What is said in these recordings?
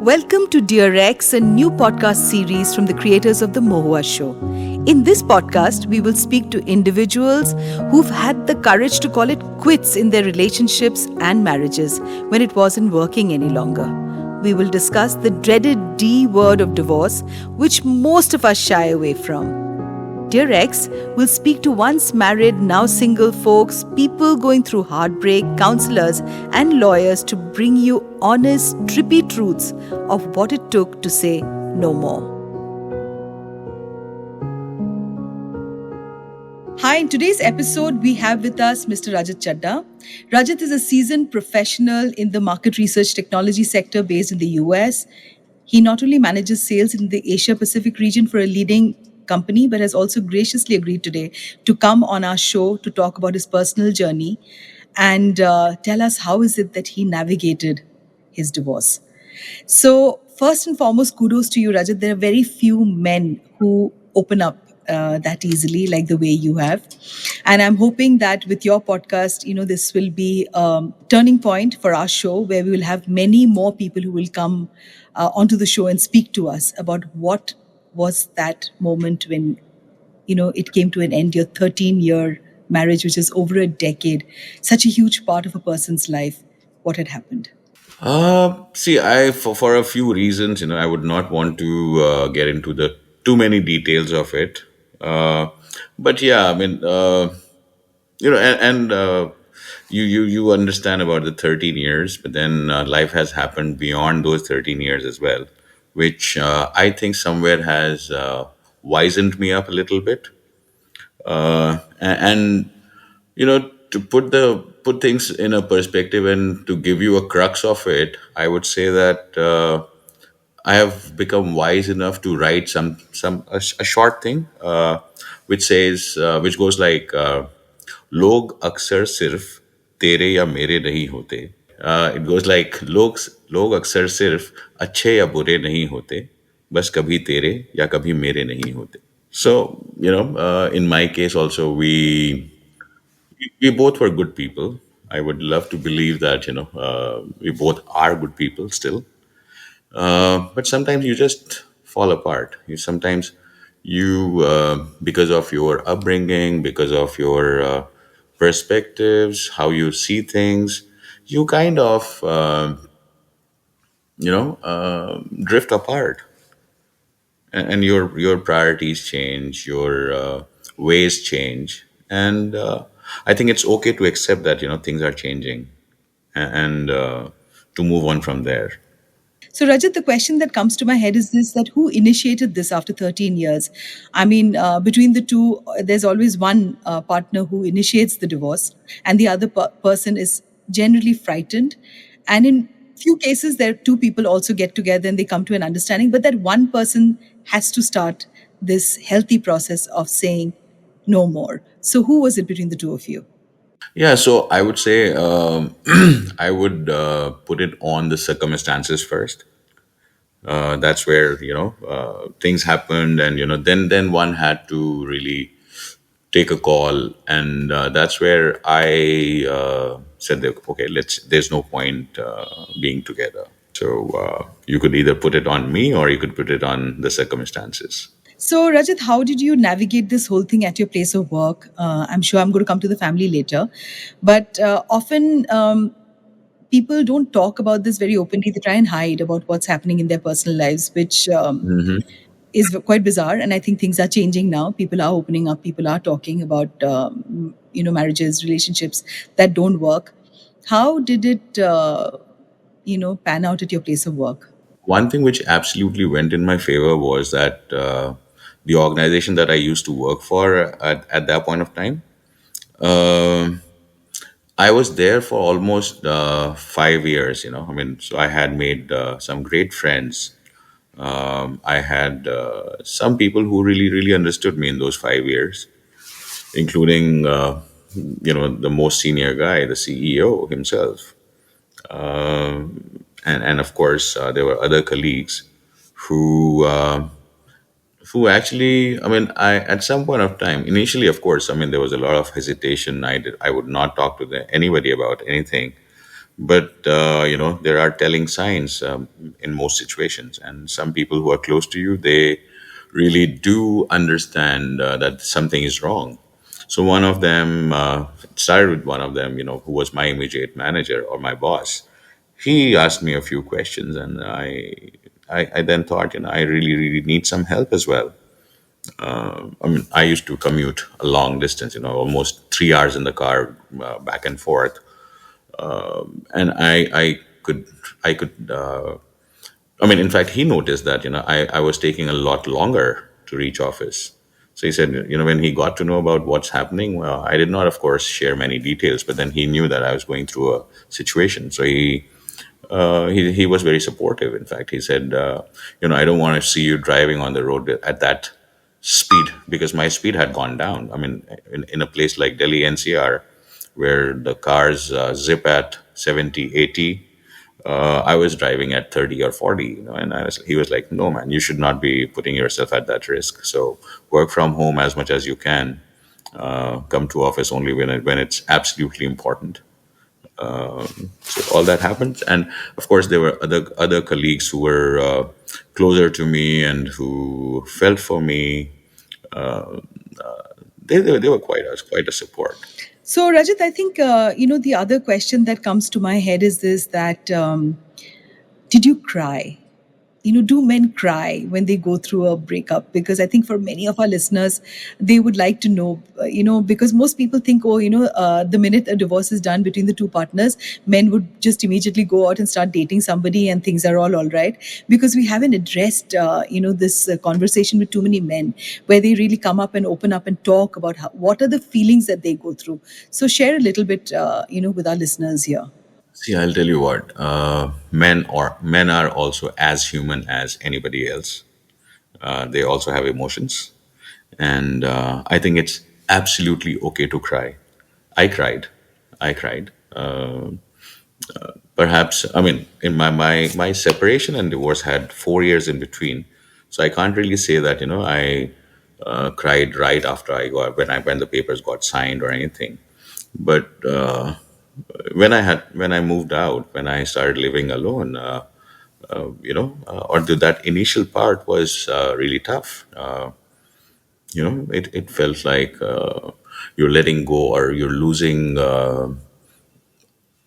Welcome to Dear X, a new podcast series from the creators of the Mohua Show. In this podcast, we will speak to individuals who've had the courage to call it quits in their relationships and marriages when it wasn't working any longer. We will discuss the dreaded D word of divorce, which most of us shy away from. Dear X will speak to once married, now single folks, people going through heartbreak, counselors, and lawyers to bring you honest, trippy truths of what it took to say no more. Hi, in today's episode, we have with us Mr. Rajat Chadha. Rajat is a seasoned professional in the market research technology sector based in the US. He not only manages sales in the Asia Pacific region for a leading company, but has also graciously agreed today to come on our show to talk about his personal journey and tell us how is it that he navigated his divorce. So first and foremost, kudos to you, Rajat. There are very few men who open up that easily like the way you have. And I'm hoping that with your podcast, this will be a turning point for our show where we will have many more people who will come onto the show and speak to us about what was that moment when, it came to an end, your 13-year marriage, which is over a decade, such a huge part of a person's life. What had happened? See, for a few reasons, I would not want to get into the too many details of it. But yeah, I mean, you understand about the 13 years, but then life has happened beyond those 13 years as well, which I think somewhere has wizened me up a little bit. And to put things in a perspective and to give you a crux of it, I would say that I have become wise enough to write a short thing, which goes like, "Log aksar sirf tere ya mere nahi hote." It goes like, "Log aksar sirf अच्छे या बुरे नहीं होते, बस कभी तेरे या कभी मेरे नहीं होते." So, in my case also, we both were good people. I would love to believe that, we both are good people still. But sometimes you just fall apart. Because of your upbringing, because of your perspectives, how you see things, you kind of, drift apart, and your priorities change, your ways change, and I think it's okay to accept that things are changing, and to move on from there. So, Rajat, the question that comes to my head is this, that who initiated this after 13 years? I mean, between the two, there's always one partner who initiates the divorce and the other person is generally frightened. And in few cases, there are two people also get together and they come to an understanding, but that one person has to start this healthy process of saying no more. So who was it between the two of you? Yeah, so I would say, I would put it on the circumstances first. That's where things happened, and then one had to really take a call, and that's where I said that, okay, there's no point being together. So you could either put it on me or you could put it on the circumstances. So, Rajat, how did you navigate this whole thing at your place of work? I'm sure I'm going to come to the family later. But often people don't talk about this very openly. They try and hide about what's happening in their personal lives, which is quite bizarre. And I think things are changing now. People are opening up. People are talking about, marriages, relationships that don't work. How did it, pan out at your place of work? One thing which absolutely went in my favor was that the organization that I used to work for at that point of time, uh, I was there for almost 5 years. I mean, so I had made some great friends. I had some people who really, really understood me in those 5 years, including, the most senior guy, the CEO himself. And of course, there were other colleagues who actually, I mean, I at some point of time, initially, of course, I mean, there was a lot of hesitation. I would not talk to anybody about anything. But there are telling signs in most situations, and some people who are close to you, they really do understand that something is wrong. So one of them, it started with one of them, who was my immediate manager or my boss. He asked me a few questions, and I then thought, I really, really need some help as well. I mean, I used to commute a long distance, almost 3 hours in the car, back and forth, and I could. I mean, in fact, he noticed that I was taking a lot longer to reach office. So he said, when he got to know about what's happening, well, I did not, of course, share many details, but then he knew that I was going through a situation. So he was very supportive. In fact, he said, I don't want to see you driving on the road at that speed, because my speed had gone down. I mean, in a place like Delhi NCR, where the cars zip at 70, 80, I was driving at 30 or 40, and he was like, no, man, you should not be putting yourself at that risk. So work from home as much as you can. Come to office only when it's absolutely important. So all that happened, and of course there were other colleagues who were closer to me and who felt for me. They were quite a support. So, Rajat, I think, the other question that comes to my head is this, that did you cry? Do men cry when they go through a breakup? Because I think for many of our listeners, they would like to know, because most people think, oh, the minute a divorce is done between the two partners, men would just immediately go out and start dating somebody and things are all right. Because we haven't addressed, this conversation with too many men, where they really come up and open up and talk about what are the feelings that they go through. So share a little bit, with our listeners here. See, I'll tell you what. Men are also as human as anybody else. They also have emotions, and I think it's absolutely okay to cry. I cried. I cried. Perhaps, I mean, in my separation and divorce had 4 years in between, so I can't really say that I cried right after I got when the papers got signed or anything. But when I moved out, when I started living alone, or that initial part was really tough. It felt like you're letting go, or you're losing a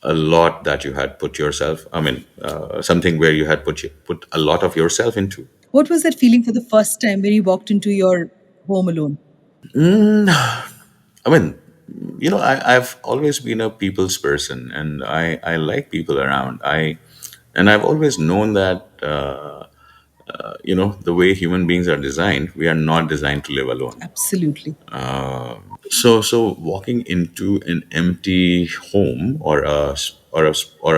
lot that you had put yourself. I mean, something where you had put a lot of yourself into. What was that feeling for the first time when you walked into your home alone? I mean, I've always been a people's person, and I like people around. I've always known that the way human beings are designed, we are not designed to live alone. Absolutely. So walking into an empty home, or a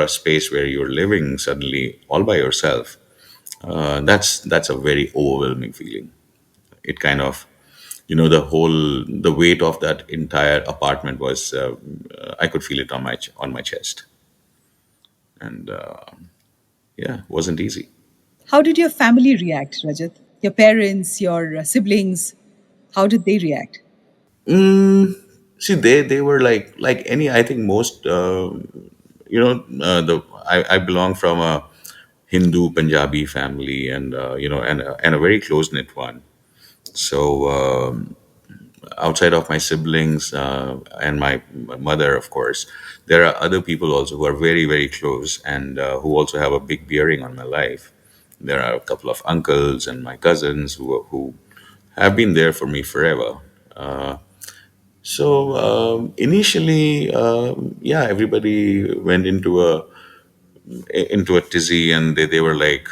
space where you're living suddenly all by yourself, that's a very overwhelming feeling. It kind of, the weight of that entire apartment was, I could feel it on my chest, and yeah, wasn't easy. How did your family react, Rajat? Your parents, your siblings, how did they react? See, they were like any. I think most, the I belong from a Hindu Punjabi family, and and a very close knit one. So outside of my siblings and my mother, of course, there are other people also who are very, very close, and who also have a big bearing on my life. There are a couple of uncles and my cousins who have been there for me forever. So initially, yeah, everybody went into a tizzy, and they were like,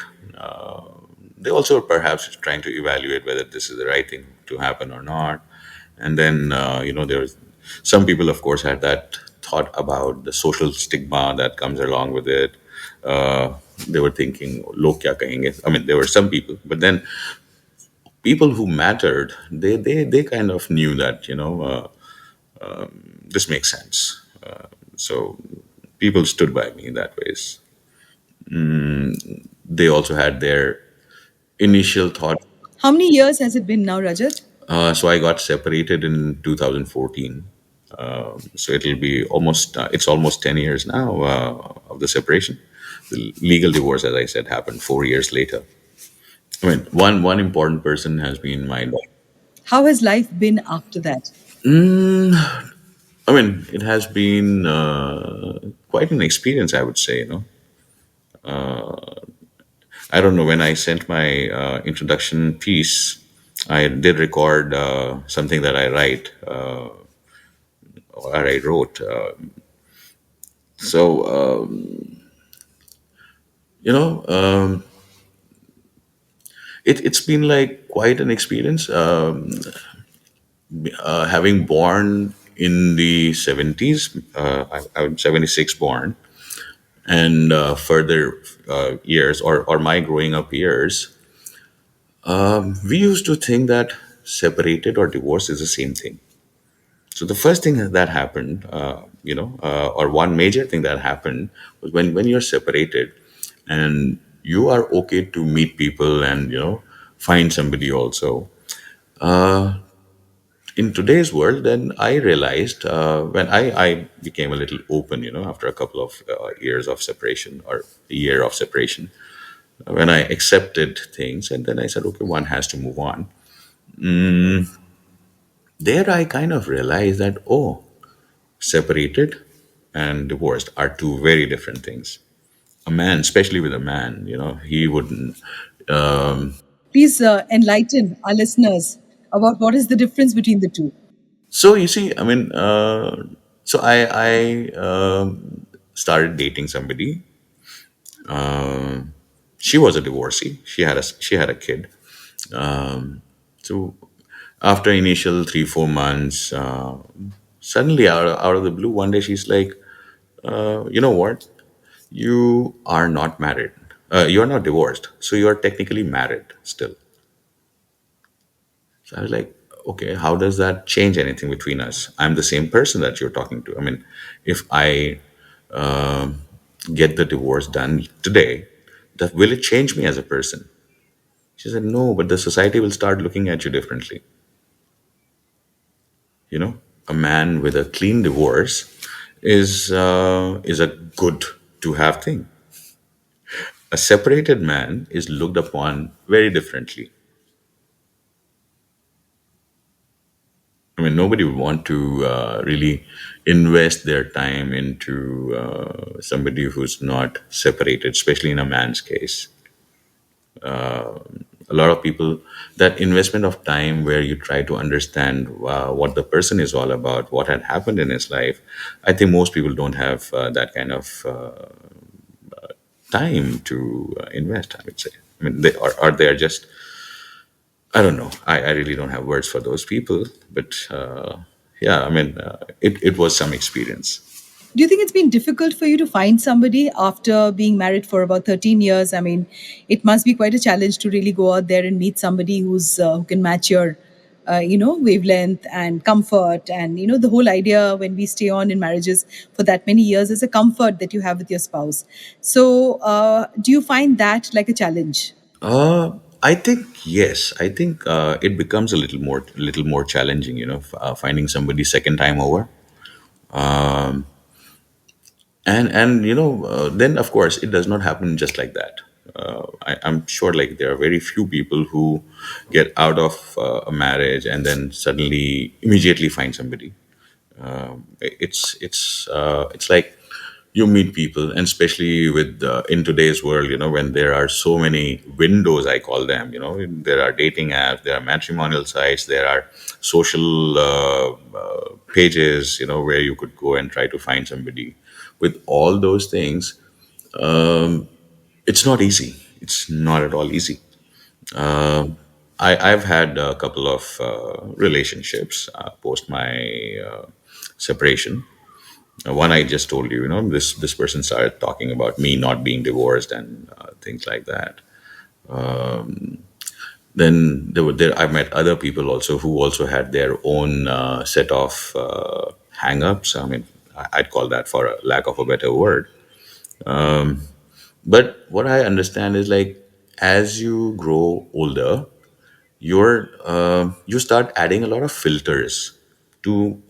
they also were perhaps trying to evaluate whether this is the right thing to happen or not. And then there was some people, of course, had that thought about the social stigma that comes along with it. They were thinking, "Log kya kahenge?" I mean, there were some people, but then people who mattered, they kind of knew that this makes sense. So people stood by me in that ways. They also had their initial thought. How many years has it been now, Rajat? So I got separated in 2014. So it's almost 10 years now of the separation. The legal divorce, as I said, happened 4 years later. I mean, one important person has been my dog. How has life been after that? Mm, I mean, it has been quite an experience, I would say. I don't know, when I sent my introduction piece, I did record something that I write or I wrote. So you know, it's been like quite an experience. Having born in the 70s, I'm 76 born, and further years, or my growing up years, we used to think that separated or divorced is the same thing. So the first thing that happened, or one major thing that happened was when you're separated and you are okay to meet people and find somebody also. In today's world, then I realized when I became a little open, after a couple of years of separation or a year of separation, when I accepted things, and then I said, okay, one has to move on. There I kind of realized that, oh, separated and divorced are two very different things. A man, especially with a man, he wouldn't. Please enlighten our listeners about what is the difference between the two. So you see, I mean, so I started dating somebody. She was a divorcee. She had a kid. So after initial 3 4 months, suddenly out of the blue, one day she's like, you know what? You are not married. You are not divorced. So you are technically married still. So I was like, okay, how does that change anything between us? I'm the same person that you're talking to. I mean, if I get the divorce done today, that will it change me as a person? She said, no, but the society will start looking at you differently. A man with a clean divorce is a good to have thing. A separated man is looked upon very differently. I mean, nobody would want to really invest their time into somebody who's not separated, especially in a man's case. A lot of people, that investment of time where you try to understand what the person is all about, what had happened in his life, I think most people don't have that kind of time to invest, I would say. I mean, they are just, I don't know. I really don't have words for those people, but yeah, I mean, it was some experience. Do you think it's been difficult for you to find somebody after being married for about 13 years? I mean, it must be quite a challenge to really go out there and meet somebody who can match your, wavelength and comfort. And, the whole idea when we stay on in marriages for that many years is a comfort that you have with your spouse. So, do you find that like a challenge? I think yes. I think it becomes a little more challenging. Finding somebody second time over, and then of course it does not happen just like that. I'm sure like there are very few people who get out of a marriage and then suddenly immediately find somebody. It's like you meet people, and especially with in today's world, when there are so many windows, I call them. There are dating apps, there are matrimonial sites, there are social pages, where you could go and try to find somebody. With all those things, it's not easy. It's not at all easy. I've had a couple of relationships post my separation. One I just told you, this person started talking about me not being divorced and things like that. Then I met other people also who also had their own set of hang-ups. I mean, I'd call that, for a lack of a better word. But what I understand is like, as you grow older, you start adding a lot of filters to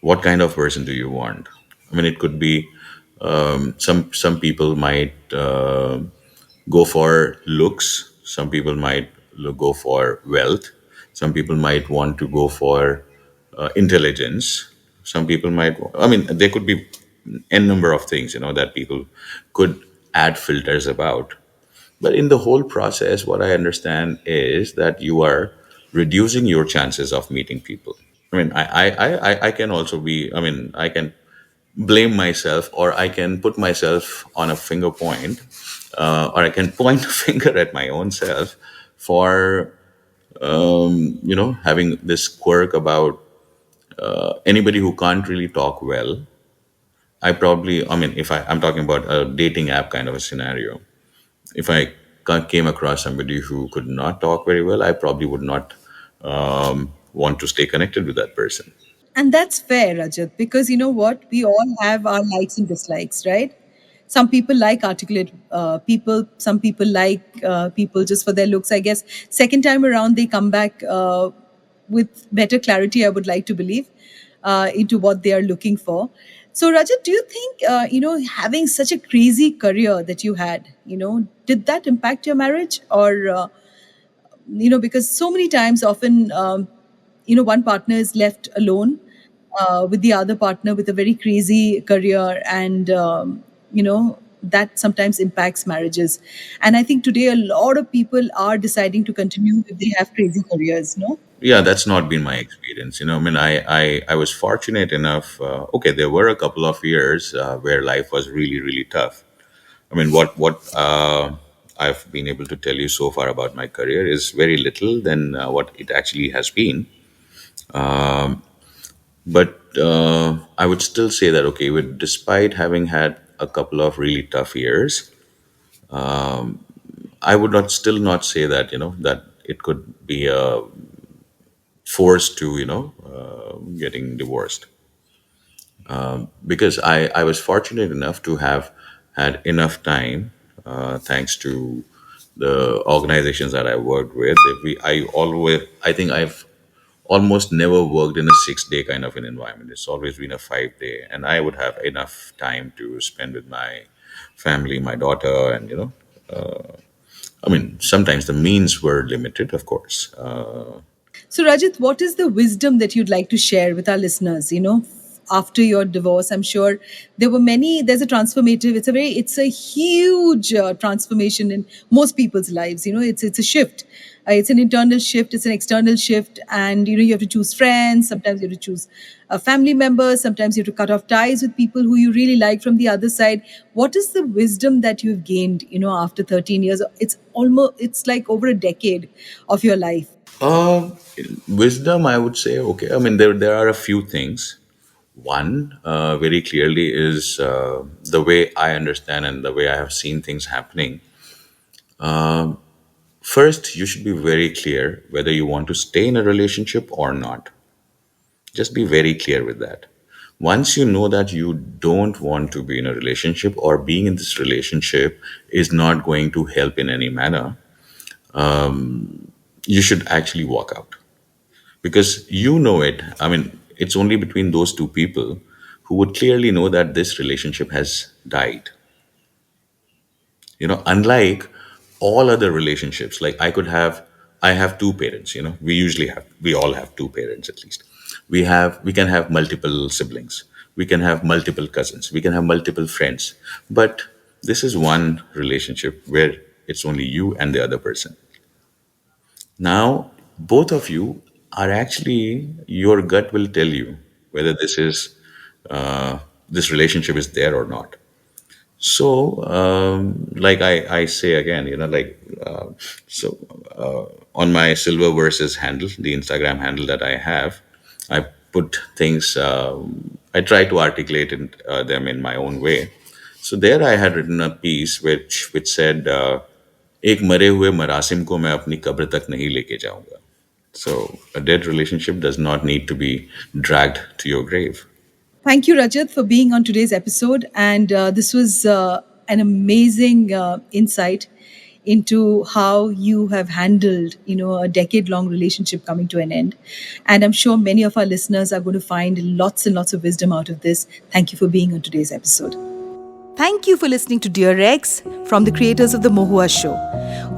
what kind of person do you want. I mean, it could be Some people might go for looks. Some people might go for wealth. Some people might want to go for intelligence. Some people might. I mean, there could be n number of things, that people could add filters about. But in the whole process, what I understand is that you are reducing your chances of meeting people. I mean, I can also be. I mean, I can blame myself, or I can put myself on a finger point, or I can point a finger at my own self for having this quirk about anybody who can't really talk well. I probably, I mean, if I'm talking about a dating app kind of a scenario, if I came across somebody who could not talk very well, I probably would not want to stay connected with that person. And that's fair, Rajat, because you know what? We all have our likes and dislikes, right? Some people like articulate people, some people like people just for their looks. I guess second time around, they come back with better clarity, I would like to believe, into what they are looking for. So, Rajat, do you think, having such a crazy career that you had, did that impact your marriage? Or, because so many times, often, one partner is left alone with the other partner with a very crazy career, and that sometimes impacts marriages. And I think today a lot of people are deciding to continue if they have crazy careers, no? Yeah, that's not been my experience. I mean, I was fortunate enough. Okay, there were a couple of years where life was really, really tough. I mean, what I've been able to tell you so far about my career is very little than what it actually has been. But I would still say that, okay, despite having had a couple of really tough years, I would not still not say that that it could be forced to getting divorced, because I was fortunate enough to have had enough time, thanks to the organizations that I worked with. I think I've almost never worked in a 6 day kind of an environment. It's always been a 5 day, and I would have enough time to spend with my family, my daughter, and I mean, sometimes the means were limited, of course. So, Rajat, what is the wisdom that you'd like to share with our listeners? After your divorce, I'm sure there's a transformative, it's a huge transformation in most people's lives. It's a shift. It's an internal shift, it's an external shift. And, you have to choose friends. Sometimes you have to choose family members. Sometimes you have to cut off ties with people who you really like from the other side. What is the wisdom that you've gained, after 13 years? It's like over a decade of your life. Uh, Wisdom, I would say, okay. I mean, there are a few things. One, very clearly, is the way I understand and the way I have seen things happening. First, you should be very clear whether you want to stay in a relationship or not. Just be very clear with that. Once you know that you don't want to be in a relationship, or being in this relationship is not going to help in any manner, you should actually walk out, because you know it. I mean, it's only between those two people who would clearly know that this relationship has died. Unlike all other relationships, like I have two parents. We all have two parents at least. We can have multiple siblings, we can have multiple cousins, we can have multiple friends, but this is one relationship where it's only you and the other person. Now, both of you are actually, your gut will tell you whether this relationship is there or not. So, like I say again, so on my Silver Versus handle, the Instagram handle that I have, I put things, I try to articulate them in my own way. So there I had written a piece which said, एक मरे हुए मरासिम को मैं अपनी कब्र तक नहीं लेके जाऊंगा. So a dead relationship does not need to be dragged to your grave. Thank you, Rajat, for being on today's episode. And this was an amazing insight into how you have handled, a decade-long relationship coming to an end. And I'm sure many of our listeners are going to find lots and lots of wisdom out of this. Thank you for being on today's episode. Thank you for listening to Dear X from the creators of the Mohua Show.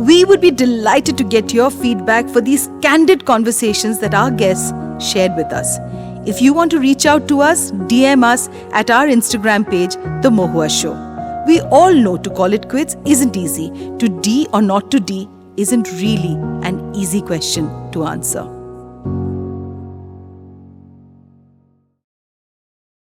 We would be delighted to get your feedback for these candid conversations that our guests shared with us. If you want to reach out to us, DM us at our Instagram page, The Mohua Show. We all know to call it quits isn't easy. To D or not to D isn't really an easy question to answer.